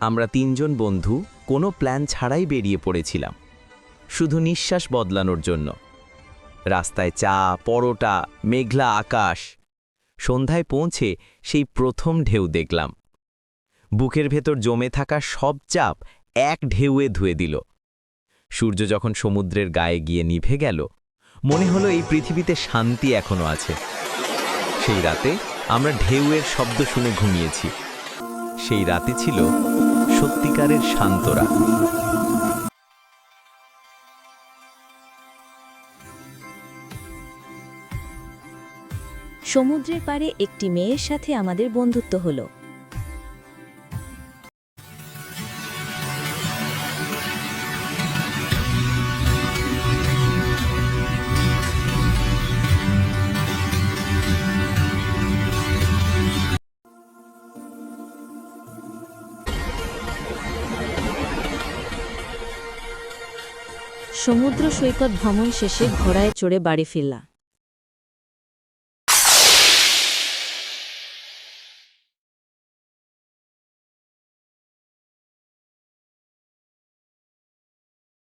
আমরা তিনজন বন্ধু কোনো প্ল্যান ছাড়াই বেরিয়ে পড়েছিলাম, শুধু নিঃশ্বাস বদলানোর জন্য। রাস্তায় চা, পরোটা, মেঘলা আকাশ। সন্ধ্যায় পৌঁছে সেই প্রথম ঢেউ দেখলাম। বুকের ভেতর জমে থাকা সব চাপ এক ঢেউয়ে ধুয়ে দিল। সূর্য যখন সমুদ্রের গায়ে গিয়ে নিভে গেল, মনে হলো এই পৃথিবীতে শান্তি এখনো আছে। সেই রাতে আমরা ঢেউয়ের শব্দ শুনে ঘুমিয়েছি। সেই রাতে ছিল সত্যিকারের শান্ত রাত। সমুদ্রের পাড়ে একটি মেয়ের সাথে আমাদের বন্ধুত্ব হলো। সমুদ্র সৈকত ভ্রমণ শেষে ঘোড়ায় চড়ে বাড়ি ফিরলাম।